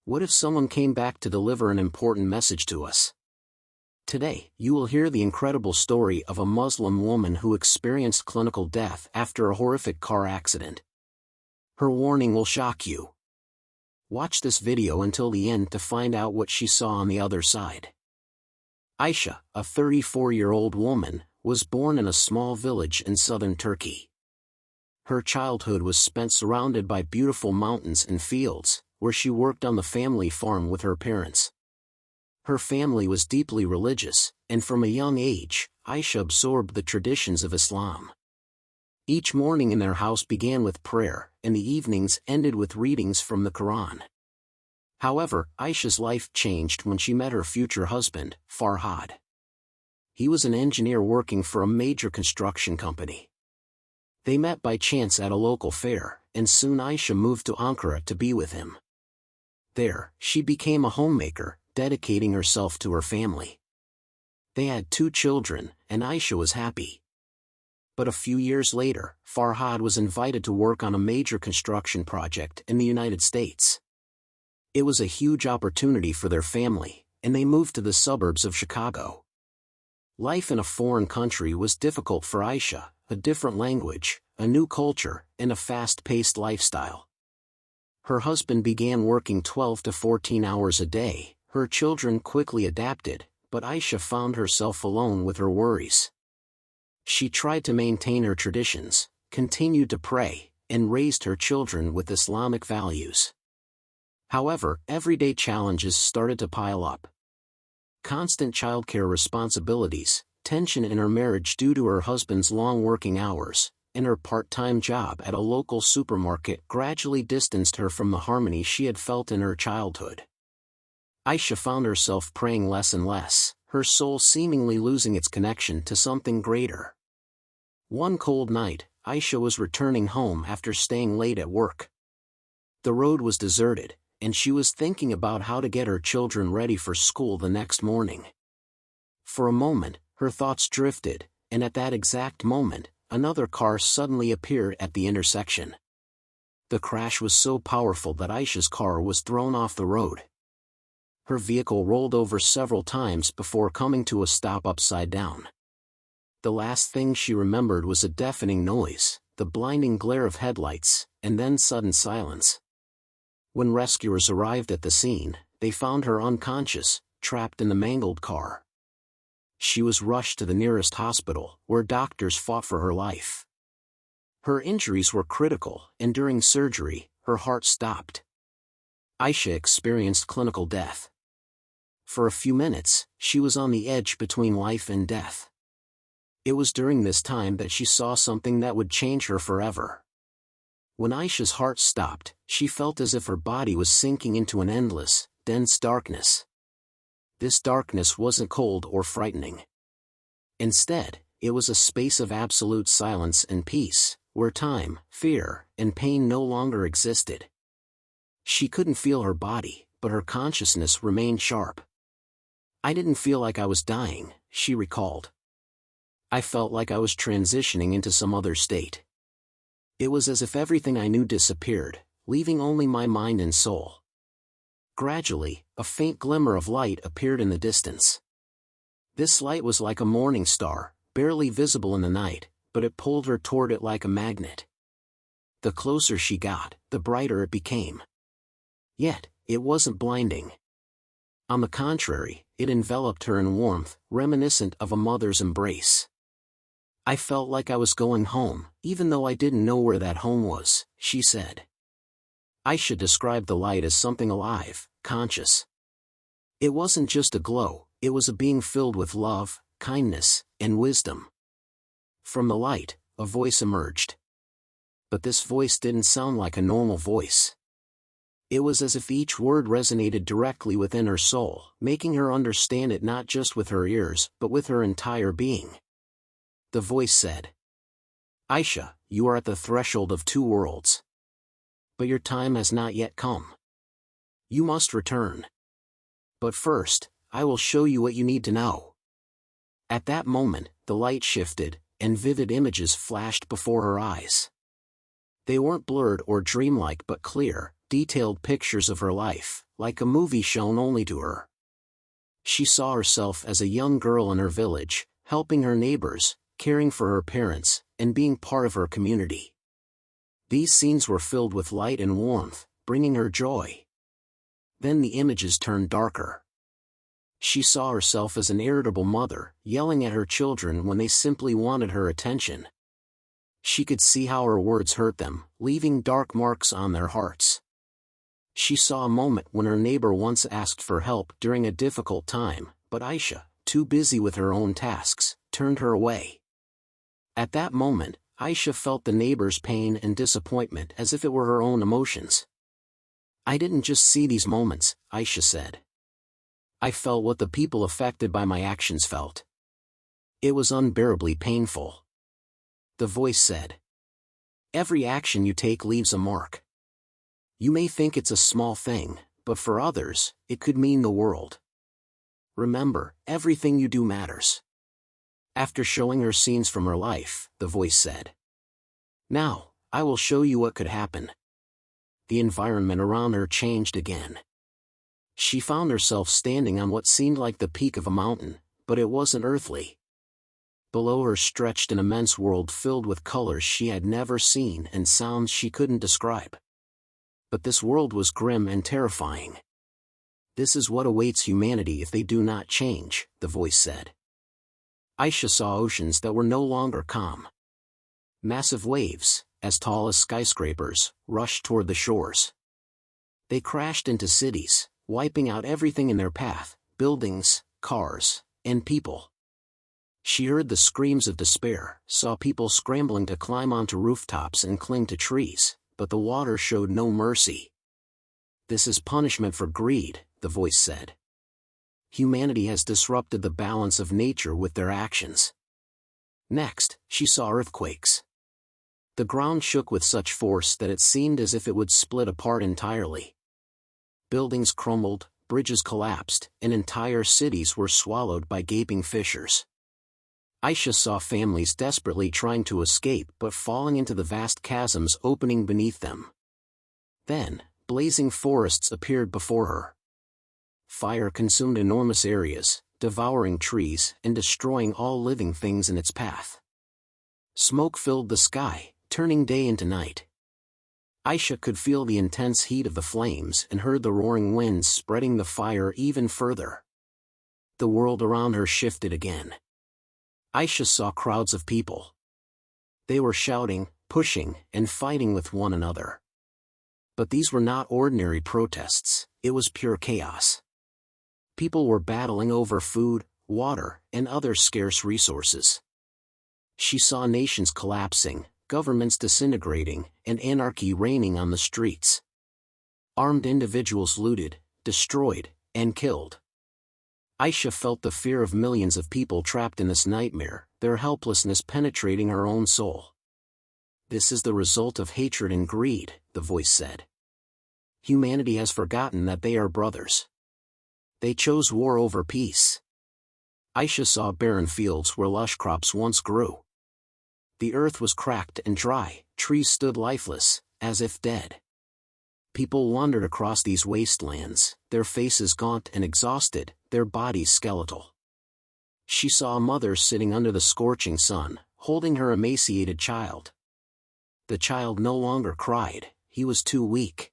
What if someone came back to deliver an important message to us? Today, you will hear the incredible story of a Muslim woman who experienced clinical death after a horrific car accident. Her warning will shock you. Watch this video until the end to find out what she saw on the other side. Aisha, a 34-year-old woman, was born in a small village in southern Turkey. Her childhood was spent surrounded by beautiful mountains and fields, where she worked on the family farm with her parents. Her family was deeply religious, and from a young age, Aisha absorbed the traditions of Islam. Each morning in their house began with prayer, and the evenings ended with readings from the Quran. However, Aisha's life changed when she met her future husband, Farhad. He was an engineer working for a major construction company. They met by chance at a local fair, and soon Aisha moved to Ankara to be with him. There, she became a homemaker, dedicating herself to her family. They had 2 children, and Aisha was happy. But a few years later, Farhad was invited to work on a major construction project in the United States. It was a huge opportunity for their family, and they moved to the suburbs of Chicago. Life in a foreign country was difficult for Aisha, a different language, a new culture, and a fast-paced lifestyle. Her husband began working 12 to 14 hours a day, her children quickly adapted, but Aisha found herself alone with her worries. She tried to maintain her traditions, continued to pray, and raised her children with Islamic values. However, everyday challenges started to pile up. Constant childcare responsibilities, tension in her marriage due to her husband's long working hours, and her part-time job at a local supermarket gradually distanced her from the harmony she had felt in her childhood. Aisha found herself praying less and less, her soul seemingly losing its connection to something greater. One cold night, Aisha was returning home after staying late at work. The road was deserted, and she was thinking about how to get her children ready for school the next morning. For a moment, her thoughts drifted, and at that exact moment, another car suddenly appeared at the intersection. The crash was so powerful that Aisha's car was thrown off the road. Her vehicle rolled over several times before coming to a stop upside down. The last thing she remembered was a deafening noise, the blinding glare of headlights, and then sudden silence. When rescuers arrived at the scene, they found her unconscious, trapped in the mangled car. She was rushed to the nearest hospital, where doctors fought for her life. Her injuries were critical, and during surgery, her heart stopped. Aisha experienced clinical death. For a few minutes, she was on the edge between life and death. It was during this time that she saw something that would change her forever. When Aisha's heart stopped, she felt as if her body was sinking into an endless, dense darkness. This darkness wasn't cold or frightening. Instead, it was a space of absolute silence and peace, where time, fear, and pain no longer existed. She couldn't feel her body, but her consciousness remained sharp. "I didn't feel like I was dying," she recalled. "I felt like I was transitioning into some other state. It was as if everything I knew disappeared, leaving only my mind and soul." Gradually, a faint glimmer of light appeared in the distance. This light was like a morning star, barely visible in the night, but it pulled her toward it like a magnet. The closer she got, the brighter it became. Yet, it wasn't blinding. On the contrary, it enveloped her in warmth, reminiscent of a mother's embrace. "I felt like I was going home, even though I didn't know where that home was," she said. Aisha described the light as something alive, conscious. It wasn't just a glow, it was a being filled with love, kindness, and wisdom. From the light, a voice emerged. But this voice didn't sound like a normal voice. It was as if each word resonated directly within her soul, making her understand it not just with her ears, but with her entire being. The voice said, "Aisha, you are at the threshold of 2 worlds. But your time has not yet come. You must return. But first, I will show you what you need to know." At that moment, the light shifted, and vivid images flashed before her eyes. They weren't blurred or dreamlike but clear, detailed pictures of her life, like a movie shown only to her. She saw herself as a young girl in her village, helping her neighbors, caring for her parents, and being part of her community. These scenes were filled with light and warmth, bringing her joy. Then the images turned darker. She saw herself as an irritable mother, yelling at her children when they simply wanted her attention. She could see how her words hurt them, leaving dark marks on their hearts. She saw a moment when her neighbor once asked for help during a difficult time, but Aisha, too busy with her own tasks, turned her away. At that moment, Aisha felt the neighbor's pain and disappointment as if it were her own emotions. "I didn't just see these moments," Aisha said. "I felt what the people affected by my actions felt. It was unbearably painful." The voice said, "Every action you take leaves a mark. You may think it's a small thing, but for others, it could mean the world. Remember, everything you do matters." After showing her scenes from her life, the voice said, "Now, I will show you what could happen." The environment around her changed again. She found herself standing on what seemed like the peak of a mountain, but it wasn't earthly. Below her stretched an immense world filled with colors she had never seen and sounds she couldn't describe. But this world was grim and terrifying. "This is what awaits humanity if they do not change," the voice said. Aisha saw oceans that were no longer calm. Massive waves, as tall as skyscrapers, rushed toward the shores. They crashed into cities, wiping out everything in their path, buildings, cars, and people. She heard the screams of despair, saw people scrambling to climb onto rooftops and cling to trees, but the water showed no mercy. "This is punishment for greed," the voice said. "Humanity has disrupted the balance of nature with their actions." Next, she saw earthquakes. The ground shook with such force that it seemed as if it would split apart entirely. Buildings crumbled, bridges collapsed, and entire cities were swallowed by gaping fissures. Aisha saw families desperately trying to escape but falling into the vast chasms opening beneath them. Then, blazing forests appeared before her. Fire consumed enormous areas, devouring trees and destroying all living things in its path. Smoke filled the sky, turning day into night. Aisha could feel the intense heat of the flames and heard the roaring winds spreading the fire even further. The world around her shifted again. Aisha saw crowds of people. They were shouting, pushing, and fighting with one another. But these were not ordinary protests, it was pure chaos. People were battling over food, water, and other scarce resources. She saw nations collapsing, governments disintegrating, and anarchy reigning on the streets. Armed individuals looted, destroyed, and killed. Aisha felt the fear of millions of people trapped in this nightmare, their helplessness penetrating her own soul. "This is the result of hatred and greed," the voice said. "Humanity has forgotten that they are brothers. They chose war over peace." Aisha saw barren fields where lush crops once grew. The earth was cracked and dry, trees stood lifeless, as if dead. People wandered across these wastelands, their faces gaunt and exhausted, their bodies skeletal. She saw a mother sitting under the scorching sun, holding her emaciated child. The child no longer cried, he was too weak.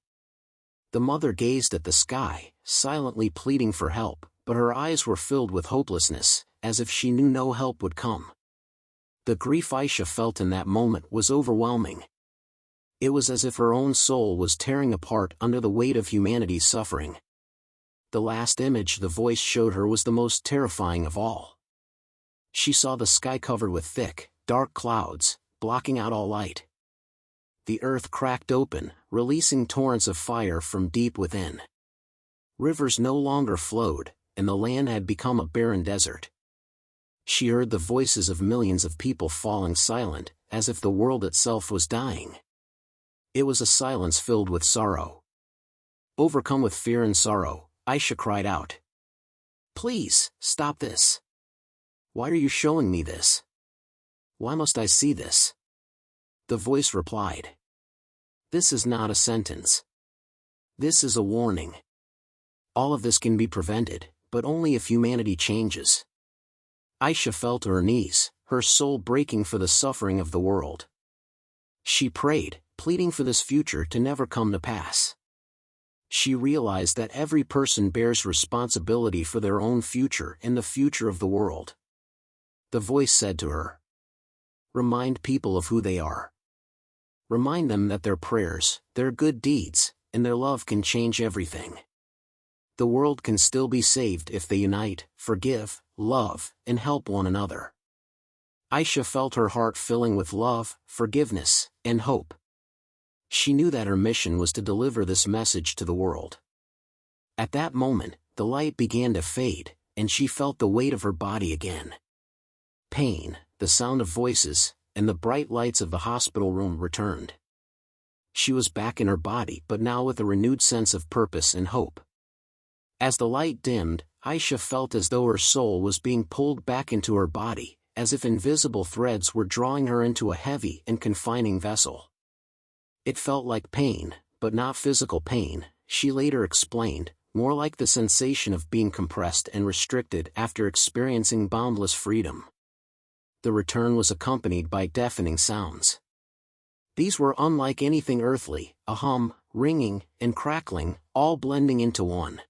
The mother gazed at the sky, silently pleading for help, but her eyes were filled with hopelessness, as if she knew no help would come. The grief Aisha felt in that moment was overwhelming. It was as if her own soul was tearing apart under the weight of humanity's suffering. The last image the voice showed her was the most terrifying of all. She saw the sky covered with thick, dark clouds, blocking out all light. The earth cracked open, releasing torrents of fire from deep within. Rivers no longer flowed, and the land had become a barren desert. She heard the voices of millions of people falling silent, as if the world itself was dying. It was a silence filled with sorrow. Overcome with fear and sorrow, Aisha cried out, "Please, stop this. Why are you showing me this? Why must I see this?" The voice replied, "This is not a sentence. This is a warning. All of this can be prevented, but only if humanity changes. Aisha fell to her knees, her soul breaking for the suffering of the world. She prayed, pleading for this future to never come to pass. She realized that every person bears responsibility for their own future and the future of the world. The voice said to her, "Remind people of who they are. Remind them that their prayers, their good deeds, and their love can change everything. The world can still be saved if they unite, forgive, love, and help one another." Aisha felt her heart filling with love, forgiveness, and hope. She knew that her mission was to deliver this message to the world. At that moment, the light began to fade, and she felt the weight of her body again. Pain, the sound of voices, and the bright lights of the hospital room returned. She was back in her body, but now with a renewed sense of purpose and hope. As the light dimmed, Aisha felt as though her soul was being pulled back into her body, as if invisible threads were drawing her into a heavy and confining vessel. It felt like pain, but not physical pain, she later explained, more like the sensation of being compressed and restricted after experiencing boundless freedom. The return was accompanied by deafening sounds. These were unlike anything earthly, a hum, ringing, and crackling, all blending into one.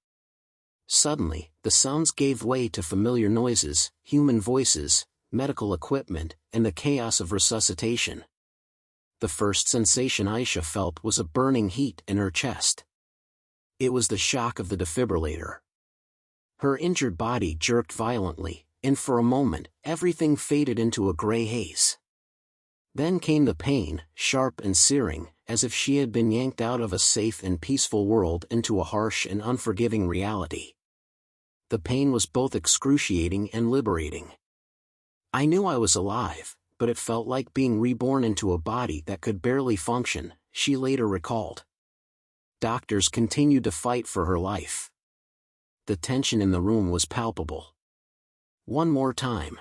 Suddenly, the sounds gave way to familiar noises, human voices, medical equipment, and the chaos of resuscitation. The first sensation Aisha felt was a burning heat in her chest. It was the shock of the defibrillator. Her injured body jerked violently, and for a moment, everything faded into a gray haze. Then came the pain, sharp and searing, as if she had been yanked out of a safe and peaceful world into a harsh and unforgiving reality. The pain was both excruciating and liberating. "I knew I was alive, but it felt like being reborn into a body that could barely function," she later recalled. Doctors continued to fight for her life. The tension in the room was palpable. "One more time.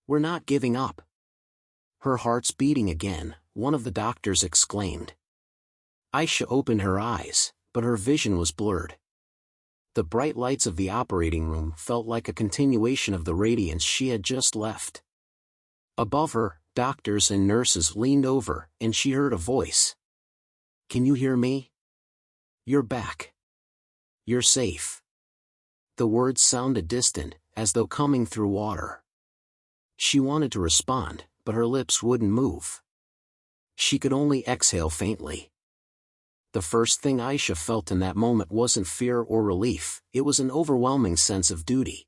We're not giving up." "Her heart's beating again," one of the doctors exclaimed. Aisha opened her eyes, but her vision was blurred. The bright lights of the operating room felt like a continuation of the radiance she had just left. Above her, doctors and nurses leaned over, and she heard a voice. "Can you hear me? You're back. You're safe." The words sounded distant, as though coming through water. She wanted to respond, but her lips wouldn't move. She could only exhale faintly. The first thing Aisha felt in that moment wasn't fear or relief, it was an overwhelming sense of duty.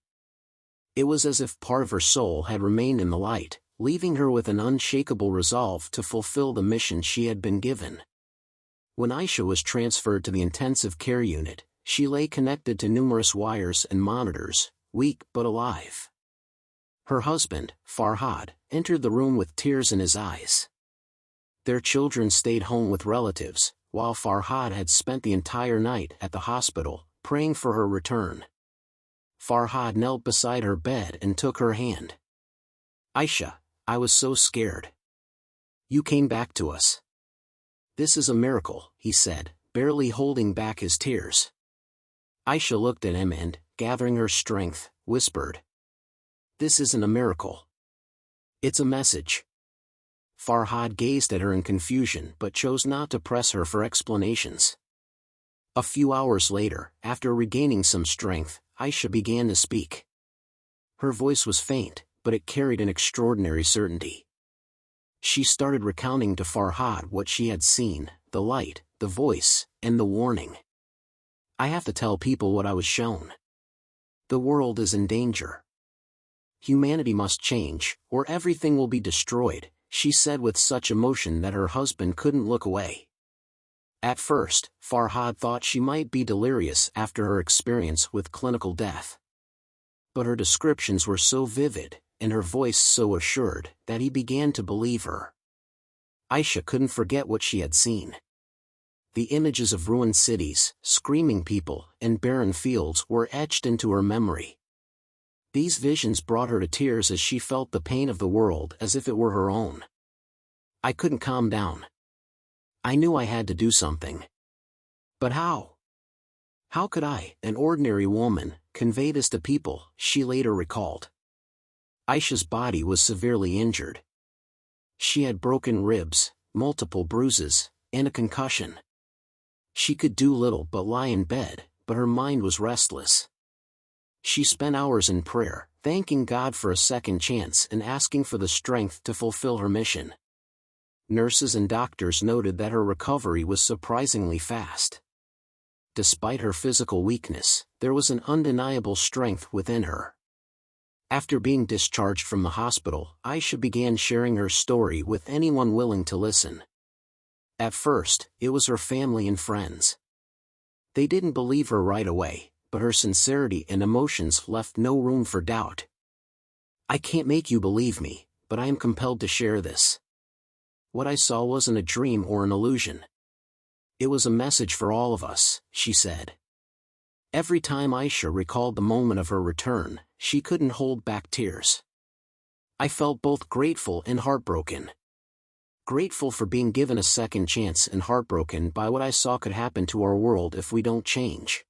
It was as if part of her soul had remained in the light, leaving her with an unshakable resolve to fulfill the mission she had been given. When Aisha was transferred to the intensive care unit, she lay connected to numerous wires and monitors, weak but alive. Her husband, Farhad, entered the room with tears in his eyes. Their children stayed home with relatives, while Farhad had spent the entire night at the hospital, praying for her return. Farhad knelt beside her bed and took her hand. "Aisha, I was so scared. You came back to us. This is a miracle," he said, barely holding back his tears. Aisha looked at him and, gathering her strength, whispered, "This isn't a miracle. It's a message." Farhad gazed at her in confusion but chose not to press her for explanations. A few hours later, after regaining some strength, Aisha began to speak. Her voice was faint, but it carried an extraordinary certainty. She started recounting to Farhad what she had seen, the light, the voice, and the warning. "I have to tell people what I was shown. The world is in danger. Humanity must change, or everything will be destroyed," she said with such emotion that her husband couldn't look away. At first, Farhad thought she might be delirious after her experience with clinical death. But her descriptions were so vivid, and her voice so assured, that he began to believe her. Aisha couldn't forget what she had seen. The images of ruined cities, screaming people, and barren fields were etched into her memory. These visions brought her to tears as she felt the pain of the world as if it were her own. "I couldn't calm down. I knew I had to do something. But how? How could I, an ordinary woman, convey this to people? She later recalled. Aisha's body was severely injured. She had broken ribs, multiple bruises, and a concussion. She could do little but lie in bed, but her mind was restless. She spent hours in prayer, thanking God for a second chance and asking for the strength to fulfill her mission. Nurses and doctors noted that her recovery was surprisingly fast. Despite her physical weakness, there was an undeniable strength within her. After being discharged from the hospital, Aisha began sharing her story with anyone willing to listen. At first, it was her family and friends. They didn't believe her right away, but her sincerity and emotions left no room for doubt. "I can't make you believe me, but I am compelled to share this. What I saw wasn't a dream or an illusion. It was a message for all of us," she said. Every time Aisha recalled the moment of her return, she couldn't hold back tears. "I felt both grateful and heartbroken. Grateful for being given a second chance and heartbroken by what I saw could happen to our world if we don't change."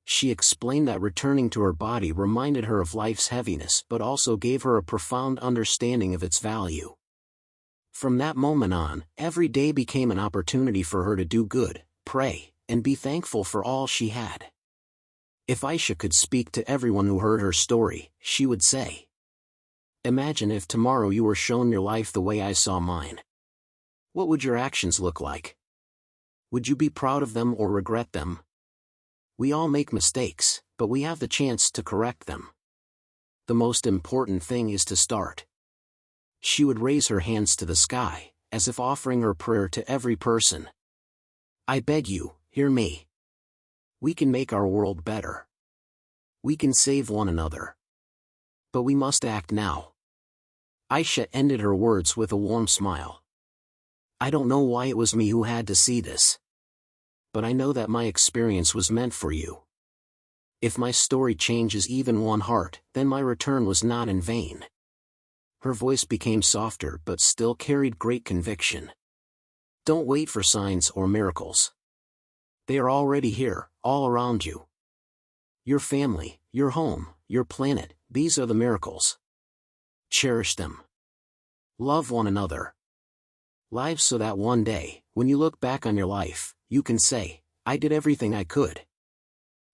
She explained that returning to her body reminded her of life's heaviness but also gave her a profound understanding of its value. From that moment on, every day became an opportunity for her to do good, pray, and be thankful for all she had. If Aisha could speak to everyone who heard her story, she would say, "Imagine if tomorrow you were shown your life the way I saw mine. What would your actions look like? Would you be proud of them or regret them? We all make mistakes, but we have the chance to correct them. The most important thing is to start." She would raise her hands to the sky, as if offering her prayer to every person. "I beg you, hear me. We can make our world better. We can save one another. But we must act now." Aisha ended her words with a warm smile. "I don't know why it was me who had to see this. But I know that my experience was meant for you. If my story changes even one heart, then my return was not in vain." Her voice became softer but still carried great conviction. Don't wait for signs or miracles. They are already here, all around you. Your family, your home, your planet, these are the miracles. Cherish them. Love one another. Live so that one day, when you look back on your life, you can say, "I did everything I could."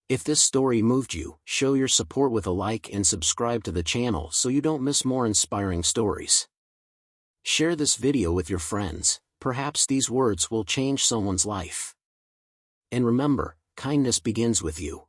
If this story moved you, show your support with a like and subscribe to the channel so you don't miss more inspiring stories. Share this video with your friends, perhaps these words will change someone's life. And remember, kindness begins with you.